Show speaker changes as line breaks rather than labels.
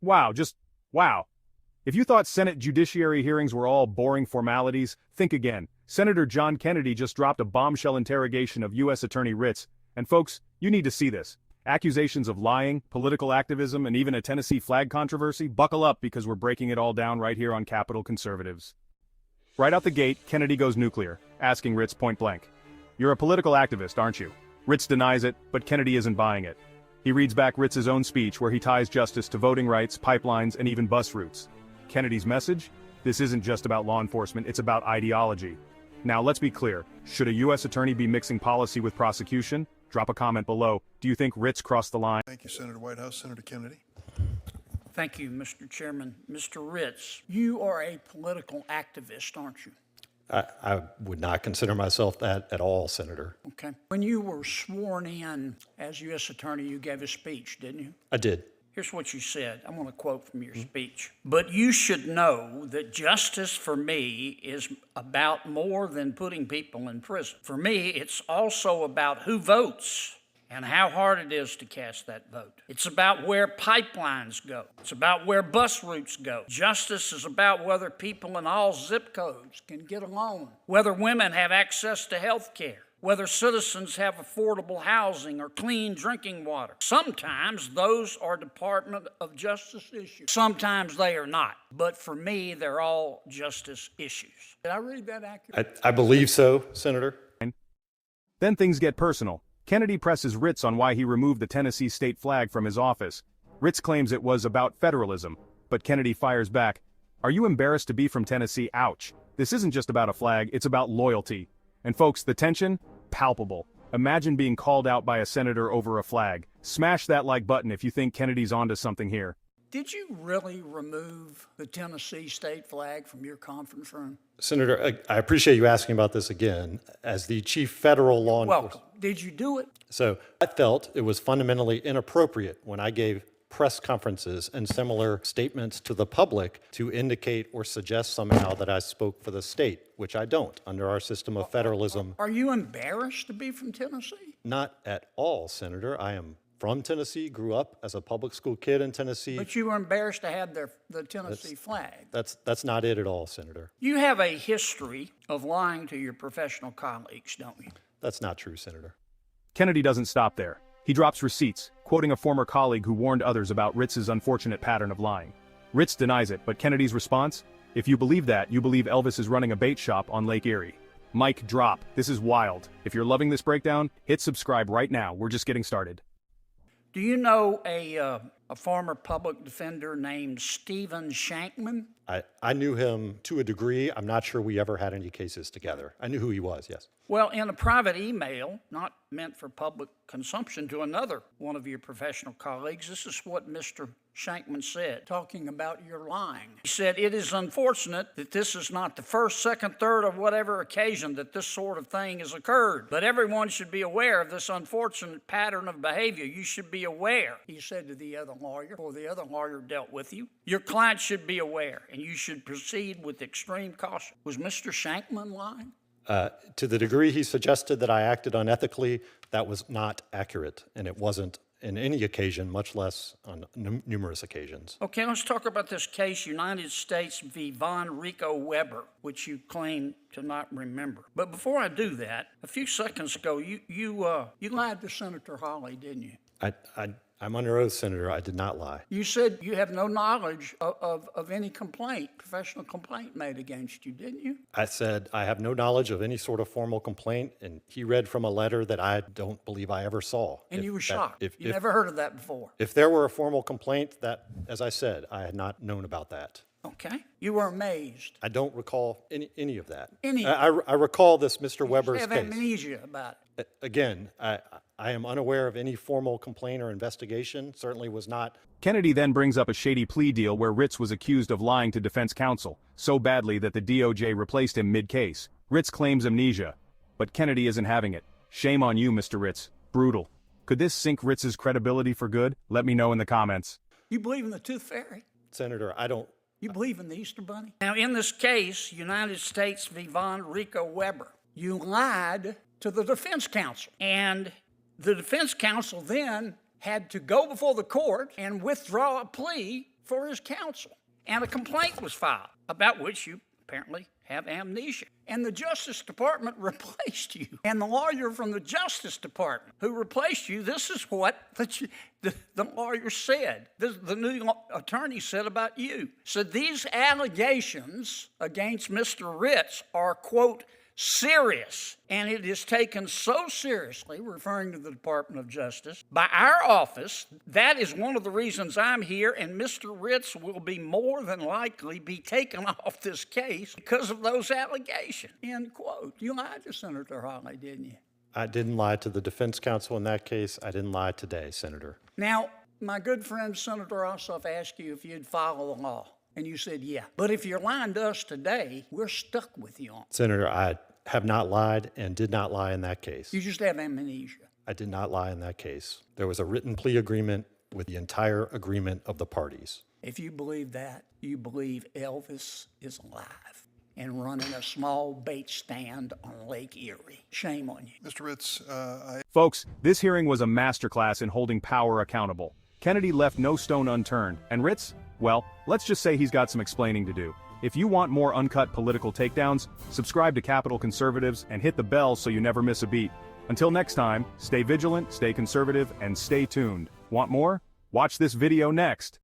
Wow, just wow. If you thought Senate judiciary hearings were all boring formalities, think again. Senator John Kennedy just dropped a bombshell interrogation of U.S. Attorney Ritz, and folks, you need to see this. Accusations of lying, political activism, and even a Tennessee flag controversy. Buckle up because we're breaking it all down right here on Capitol Conservatives. Right out the gate, Kennedy goes nuclear, asking Ritz point blank, "You're a political activist, aren't you?" Ritz denies it, but Kennedy isn't buying it. He reads back Ritz's own speech where he ties justice to voting rights, pipelines, and even bus routes. Kennedy's message? This isn't just about law enforcement, it's about ideology. Now let's be clear, should a U.S. attorney be mixing policy with prosecution? Drop a comment below. Do you think Ritz crossed the line?
Thank you, Senator Whitehouse. Senator Kennedy.
Thank you, Mr. Chairman. Mr. Ritz, you are a political activist, aren't you?
I would not consider myself that at all, Senator.
Okay. When you were sworn in as U.S. Attorney, you gave a speech, didn't you?
I did.
Here's what you said. I want to quote from your speech. "But you should know that justice for me is about more than putting people in prison. For me, it's also about who votes and how hard it is to cast that vote. It's about where pipelines go. It's about where bus routes go. Justice is about whether people in all zip codes can get a loan, whether women have access to health care, whether citizens have affordable housing or clean drinking water. Sometimes those are Department of Justice issues. Sometimes they are not. But for me, they're all justice issues." Did I read that accurately?
I believe so, Senator.
Then things get personal. Kennedy presses Ritz on why he removed the Tennessee state flag from his office. Ritz claims it was about federalism, but Kennedy fires back, "Are you embarrassed to be from Tennessee? Ouch. This isn't just about a flag, it's about loyalty." And folks, the tension? Palpable. Imagine being called out by a senator over a flag. Smash that like button if you think Kennedy's onto something here.
Did you really remove the Tennessee state flag from your conference room?
Senator, I appreciate you asking about this again. As the chief federal law enforcement...
Welcome. Did you do it?
So I felt it was fundamentally inappropriate when I gave press conferences and similar statements to the public to indicate or suggest somehow that I spoke for the state, which I don't under our system of federalism.
Are you embarrassed to be from Tennessee?
Not at all, Senator. I am from Tennessee, grew up as a public school kid in Tennessee.
But you were embarrassed to have the Tennessee flag.
That's not it at all, Senator.
You have a history of lying to your professional colleagues, don't you?
That's not true, Senator.
Kennedy doesn't stop there. He drops receipts, quoting a former colleague who warned others about Ritz's unfortunate pattern of lying. Ritz denies it, but Kennedy's response? "If you believe that, you believe Elvis is running a bait shop on Lake Erie." Mic drop. This is wild. If you're loving this breakdown, hit subscribe right now. We're just getting started.
Do you know a former public defender named Stephen Shankman?
I knew him to a degree. I'm not sure we ever had any cases together. I knew who he was, yes.
Well, in a private email, not meant for public consumption, to another one of your professional colleagues, this is what Mr. Shankman said, talking about your lying. He said, "It is unfortunate that this is not the first, second, third, or whatever occasion that this sort of thing has occurred. But everyone should be aware of this unfortunate pattern of behavior. You should be aware," he said to the other lawyer, or the other lawyer dealt with you. "Your client should be aware, and you should proceed with extreme caution." Was Mr. Shankman lying?
To the degree he suggested that I acted unethically, that was not accurate, and it wasn't in any occasion, much less on numerous occasions.
Okay, let's talk about this case, United States v. Von Rico Weber, which you claim to not remember. But before I do that, a few seconds ago, you lied to Senator Hawley, didn't you?
I'm under oath, Senator. I did not lie.
You said you have no knowledge of any complaint, professional complaint made against you, didn't you?
I said I have no knowledge of any sort of formal complaint, and he read from a letter that I don't believe I ever saw.
And you were shocked. You never heard of that before.
If there were a formal complaint, that, as I said, I had not known about that.
Okay. You were amazed.
I don't recall any of that.
Any?
I recall this Mr. Weber's
You have
case.
amnesia about it.
Again, I am unaware of any formal complaint or investigation. Certainly was not.
Kennedy then brings up a shady plea deal where Ritz was accused of lying to defense counsel, so badly that the DOJ replaced him mid-case. Ritz claims amnesia, but Kennedy isn't having it. Shame on you, Mr. Ritz. Brutal. Could this sink Ritz's credibility for good? Let me know in the comments.
You believe in the Tooth Fairy?
Senator, I don't.
You believe in the Easter Bunny? Now, in this case, United States v. Von Rico Weber, you lied to the defense counsel. And the defense counsel then had to go before the court and withdraw a plea for his counsel. And a complaint was filed, about which you apparently have amnesia. And the Justice Department replaced you. And the lawyer from the Justice Department who replaced you, this is what the lawyer said. The new attorney said about you. Said these allegations against Mr. Ritz are, quote, serious, and it is taken so seriously, referring to the Department of Justice, by our office. That is one of the reasons I'm here, and Mr. Ritz will be more than likely be taken off this case because of those allegations, end quote. You lied to Senator Hawley, didn't you?
I didn't lie to the defense counsel in that case. I didn't lie today, Senator.
Now, my good friend Senator Ossoff asked you if you'd follow the law, and you said yeah. But if you're lying to us today, we're stuck with you on it.
Senator, I have not lied and did not lie in that case.
You just have amnesia.
I did not lie in that case. There was a written plea agreement with the entire agreement of the parties.
If you believe that, you believe Elvis is alive and running a small bait stand on Lake Erie. Shame on you.
Mr. Ritz,
Folks, this hearing was a masterclass in holding power accountable. Kennedy left no stone unturned, and Ritz, well, let's just say he's got some explaining to do. If you want more uncut political takedowns, subscribe to Capital Conservatives and hit the bell so you never miss a beat. Until next time, stay vigilant, stay conservative, and stay tuned. Want more? Watch this video next.